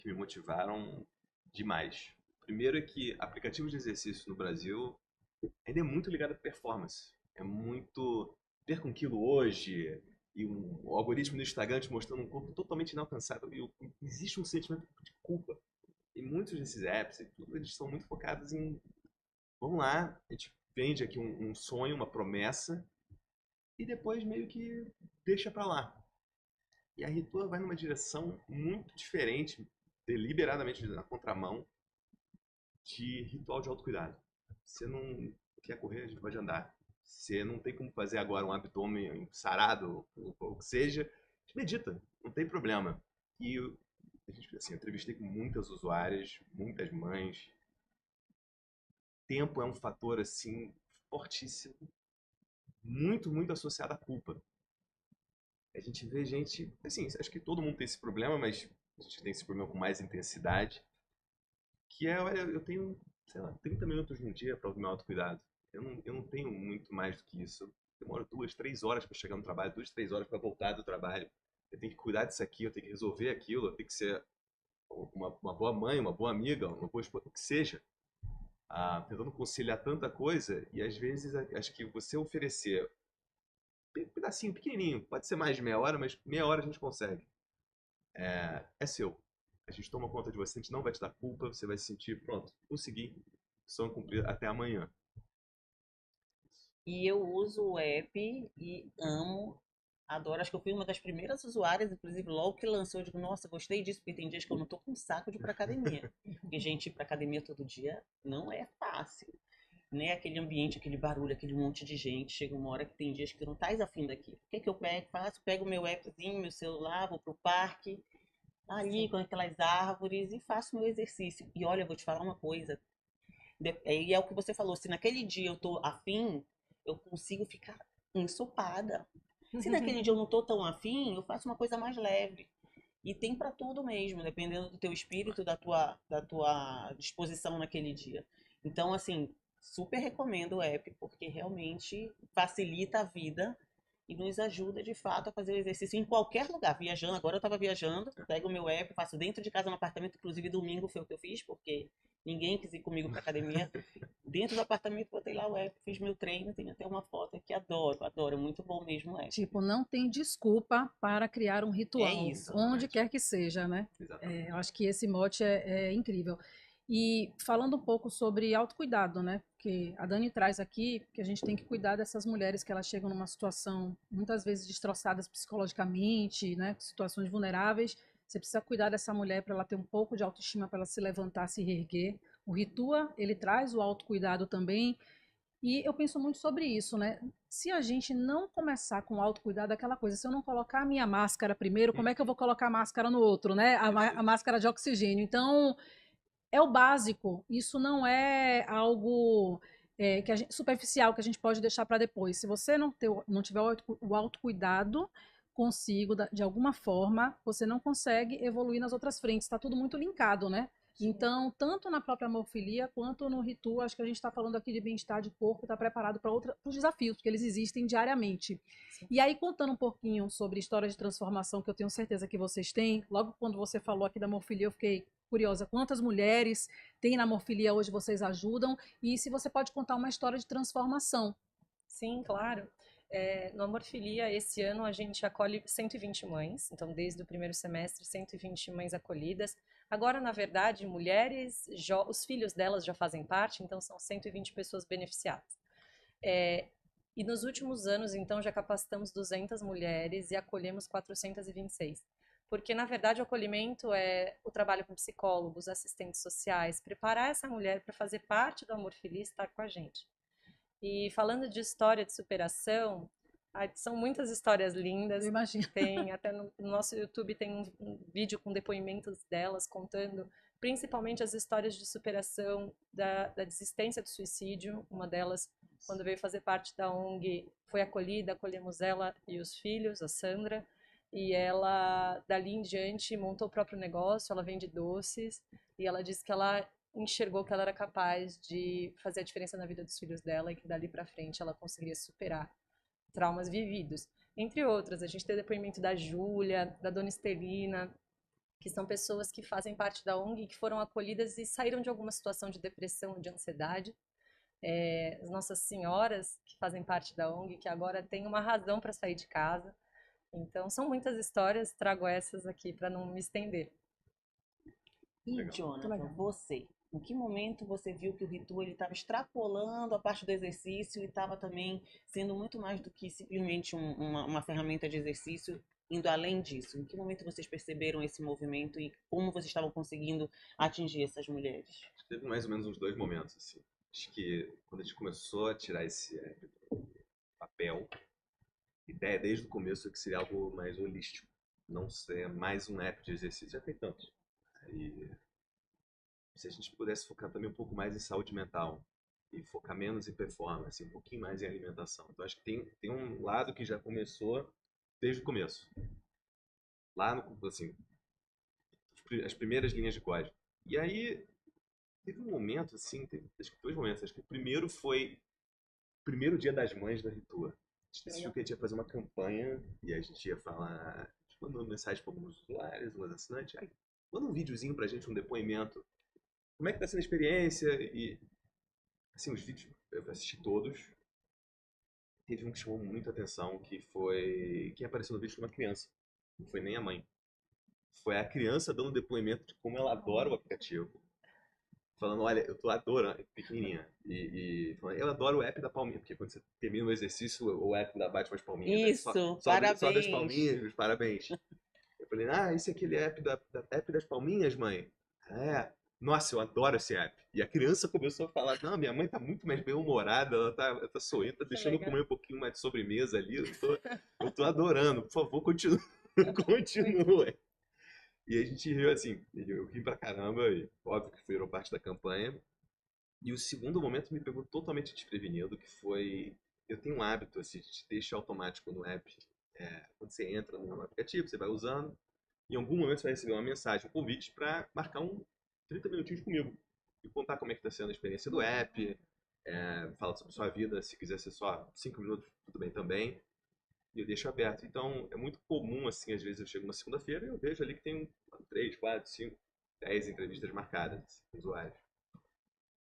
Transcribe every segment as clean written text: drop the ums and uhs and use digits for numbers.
que me motivaram demais. Primeiro é que aplicativos de exercício no Brasil ainda é muito ligado à performance. É muito perca um quilo hoje e o algoritmo do Instagram te mostrando um corpo totalmente inalcançável. Existe um sentimento de culpa. E muitos desses apps, eles são muito focados em, vamos lá, a gente vende aqui um sonho, uma promessa, e depois meio que deixa pra lá. E a Ritua vai numa direção muito diferente, deliberadamente na contramão, de ritual de autocuidado. Você não quer correr, a gente pode andar. Você não tem como fazer agora um abdômen sarado, ou o que seja, medita, não tem problema. E a gente, assim, eu entrevistei com muitas usuárias, muitas mães. Tempo é um fator assim fortíssimo, muito associado à culpa. A gente vê gente, assim, acho que todo mundo tem esse problema, mas a gente tem esse problema com mais intensidade, que é, olha, eu tenho, sei lá, 30 minutos no dia para o meu autocuidado. Eu não tenho muito mais do que isso. Eu demoro 2, 3 horas para chegar no trabalho, 2, 3 horas para voltar do trabalho. Eu tenho que cuidar disso aqui, eu tenho que resolver aquilo, eu tenho que ser uma boa mãe, uma boa amiga, uma boa esposa, o que seja. Tentando conciliar tanta coisa e às vezes acho que você oferecer um pedacinho pequenininho, pode ser mais de meia hora, mas meia hora a gente consegue. É seu. A gente toma conta de você, a gente não vai te dar culpa, você vai se sentir, pronto, consegui, missão cumprida, até amanhã. E eu uso o app e amo, adoro. Acho que eu fui uma das primeiras usuárias, inclusive logo que lançou, eu digo, nossa, gostei disso, porque tem dias que eu não tô com saco de ir pra academia. Porque, gente, ir pra academia todo dia não é fácil. Né? Aquele ambiente, aquele barulho, aquele monte de gente. Chega uma hora que tem dias que não tá afim daquilo. O que é que eu pego? Faço, pego o meu appzinho, meu celular, vou pro parque, ali com aquelas árvores e faço meu exercício. E olha, eu vou te falar uma coisa. E é o que você falou, se naquele dia eu tô afim, eu consigo ficar ensopada. Se naquele dia eu não tô tão afim, eu faço uma coisa mais leve. E tem para tudo mesmo, dependendo do teu espírito, da tua disposição naquele dia. Então, assim, super recomendo o app, porque realmente facilita a vida e nos ajuda de fato a fazer o exercício em qualquer lugar. Viajando, agora eu estava viajando, pego o meu app, faço dentro de casa no apartamento, inclusive domingo foi o que eu fiz, porque ninguém quis ir comigo para academia. Dentro do apartamento, botei lá o app, fiz meu treino, tem até uma foto aqui, adoro, adoro, muito bom mesmo o app. Tipo, não tem desculpa para criar um É ritual, isso. onde Exatamente. quer que seja, né? Exatamente. Eu acho que esse mote é incrível. E falando um pouco sobre autocuidado, né? Porque a Dani traz aqui que a gente tem que cuidar dessas mulheres que elas chegam numa situação muitas vezes destroçadas psicologicamente, né? Situações vulneráveis. Você precisa cuidar dessa mulher para ela ter um pouco de autoestima, para ela se levantar, se reerguer. O Ritua, ele traz o autocuidado também, e eu penso muito sobre isso, né? Se a gente não começar com autocuidado, aquela coisa, se eu não colocar a minha máscara primeiro, como é que eu vou colocar a máscara no outro, né? A Perfeito. máscara de oxigênio. Então, é o básico. Isso não é algo superficial que a gente pode deixar para depois. Se você não tiver o autocuidado consigo, de alguma forma, você não consegue evoluir nas outras frentes. Está tudo muito linkado, né? Então, tanto na própria hemofilia quanto no Ritu, acho que a gente está falando aqui de bem-estar de corpo, está preparado para os desafios, porque eles existem diariamente. Sim. E aí, contando um pouquinho sobre história de transformação, que eu tenho certeza que vocês têm, logo quando você falou aqui da hemofilia, eu fiquei curiosa. Quantas mulheres tem na hemofilia hoje vocês ajudam? E se você pode contar uma história de transformação. Sim, claro. No Amorfilia, esse ano a gente acolhe 120 mães, então desde o primeiro semestre, 120 mães acolhidas. Agora, na verdade, mulheres, os filhos delas já fazem parte, então são 120 pessoas beneficiadas. E nos últimos anos, então, já capacitamos 200 mulheres e acolhemos 426. Porque, na verdade, o acolhimento é o trabalho com psicólogos, assistentes sociais, preparar essa mulher para fazer parte do Amorfilia e estar com a gente. E falando de história de superação, são muitas histórias Eu lindas. imagino. Tem até no nosso YouTube tem um vídeo com depoimentos delas contando principalmente as histórias de superação da desistência do suicídio. Uma delas, quando veio fazer parte da ONG, foi acolhida, acolhemos ela e os filhos, a Sandra, e ela dali em diante montou o próprio negócio. Ela vende doces e ela disse que ela enxergou que ela era capaz de fazer a diferença na vida dos filhos dela e que dali para frente ela conseguiria superar traumas vividos. Entre outras, a gente tem o depoimento da Júlia, da Dona Estelina, que são pessoas que fazem parte da ONG, que foram acolhidas e saíram de alguma situação de depressão, de ansiedade. As nossas senhoras que fazem parte da ONG, que agora têm uma razão para sair de casa. Então, são muitas histórias, trago essas aqui para não me estender. E, Legal. Jonathan, você, em que momento você viu que o Ritu estava extrapolando a parte do exercício e estava também sendo muito mais do que simplesmente uma ferramenta de exercício, indo além disso? Em que momento vocês perceberam esse movimento e como vocês estavam conseguindo atingir essas mulheres? Teve mais ou menos uns 2 momentos, assim. Acho que quando a gente começou a tirar esse papel, a ideia desde o começo é que seria algo mais holístico, não ser mais um app de exercício. Já tem tantos. E se a gente pudesse focar também um pouco mais em saúde mental e focar menos em performance, um pouquinho mais em alimentação. Então acho que tem um lado que já começou desde o começo. Lá no, assim, as primeiras linhas de código. E aí teve um momento, assim, acho que 2 momentos. Acho que o primeiro foi o primeiro dia das mães da Ritua. A gente decidiu que a gente ia fazer uma campanha e a gente ia falar, a gente mandou mensagem para alguns usuários, alguns assinantes, manda um videozinho pra gente, um depoimento. Como é que tá sendo a experiência? E, assim, os vídeos, eu assisti todos. Teve um que chamou muita atenção, que foi... Quem apareceu no vídeo foi uma criança. Não foi nem a mãe. Foi a criança dando depoimento de como ela adora o aplicativo. Falando, olha, eu tô adorando, pequenininha. E falando, eu adoro o app da palminha, porque quando você termina o exercício, o app bate umas palminhas. Isso, Sobe as parabéns. palminhas, parabéns. Eu falei, esse é aquele app, app das palminhas, mãe? É. Nossa, eu adoro esse app. E a criança começou a falar, não, minha mãe tá muito mais bem-humorada, ela tá sorrindo, tá deixando eu comer um pouquinho mais de sobremesa ali, eu tô adorando, por favor, continue. Continue. E a gente riu assim, eu ri pra caramba, e óbvio que virou parte da campanha. E o segundo momento me pegou totalmente desprevenido, que foi... Eu tenho um hábito, assim, de deixar automático no app. Quando você entra no aplicativo, você vai usando, em algum momento você vai receber uma mensagem, um convite para marcar 30 minutinhos comigo. E contar como é que está sendo a experiência do app, falar sobre a sua vida, se quiser ser só 5 minutos, tudo bem também. E eu deixo aberto. Então, é muito comum, assim, às vezes eu chego uma segunda-feira e eu vejo ali que tem 3, 4, 5, 10 entrevistas marcadas com usuários.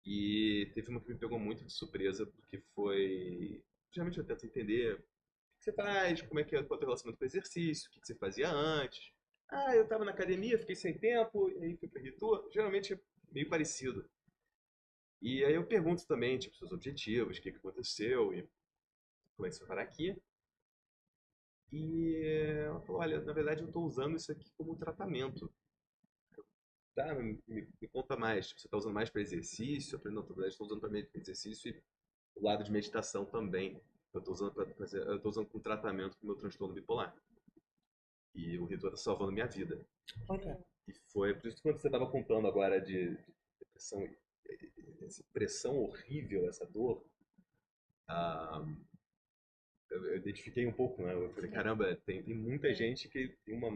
E teve uma que me pegou muito de surpresa, porque foi... Geralmente eu tento entender o que você faz, como é que é o teu relacionamento com o exercício, o que você fazia antes. Eu tava na academia, fiquei sem tempo, e aí fui pra Ritu. Geralmente é meio parecido. E aí eu pergunto também, tipo, seus objetivos, o que aconteceu e como é que você vai parar aqui. E ela falou, olha, na verdade eu tô usando isso aqui como tratamento. Tá, me conta mais. Tipo, você tá usando mais para exercício? Eu falei, não, na verdade estou usando para exercício e o lado de meditação também. Eu tô usando eu tô usando como tratamento pro meu transtorno bipolar. E o ritual tá salvando minha vida. Olha, E foi por isso que quando você estava contando agora de depressão, essa pressão horrível, essa dor, eu identifiquei um pouco, né? Eu falei, caramba, tem muita gente que tem uma...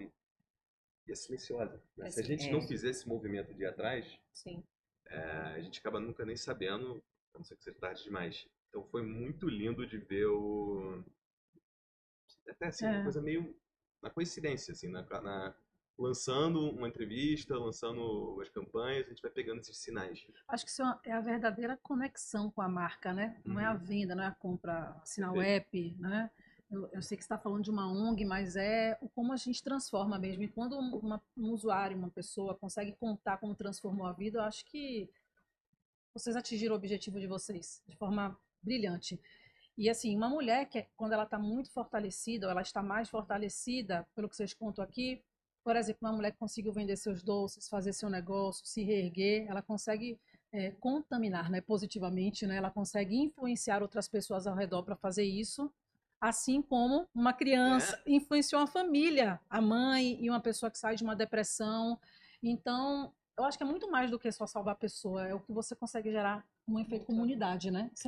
E é silenciosa. Né? Se a gente não fizer esse movimento de ir atrás, Sim. a gente acaba nunca nem sabendo, a não ser que seja tarde demais. Então foi muito lindo de ver o... Até assim, uma coisa meio... na coincidência, assim, lançando uma entrevista, lançando as campanhas, a gente vai pegando esses sinais. Acho que isso é a verdadeira conexão com a marca, né? Não é a venda, não é a compra, assinar o Perfeito. app, né? Eu sei que você está falando de uma ONG, mas é como a gente transforma mesmo. E quando um usuário, uma pessoa, consegue contar como transformou a vida, eu acho que vocês atingiram o objetivo de vocês de forma brilhante. E assim, uma mulher que quando ela está muito fortalecida, ou ela está mais fortalecida, pelo que vocês contam aqui, por exemplo, uma mulher que conseguiu vender seus doces, fazer seu negócio, se reerguer, ela consegue contaminar, né, positivamente, né? Ela consegue influenciar outras pessoas ao redor para fazer isso, assim como uma criança influenciou a família, a mãe e uma pessoa que sai de uma depressão. Então, eu acho que é muito mais do que só salvar a pessoa, é o que você consegue gerar um efeito comunidade, né?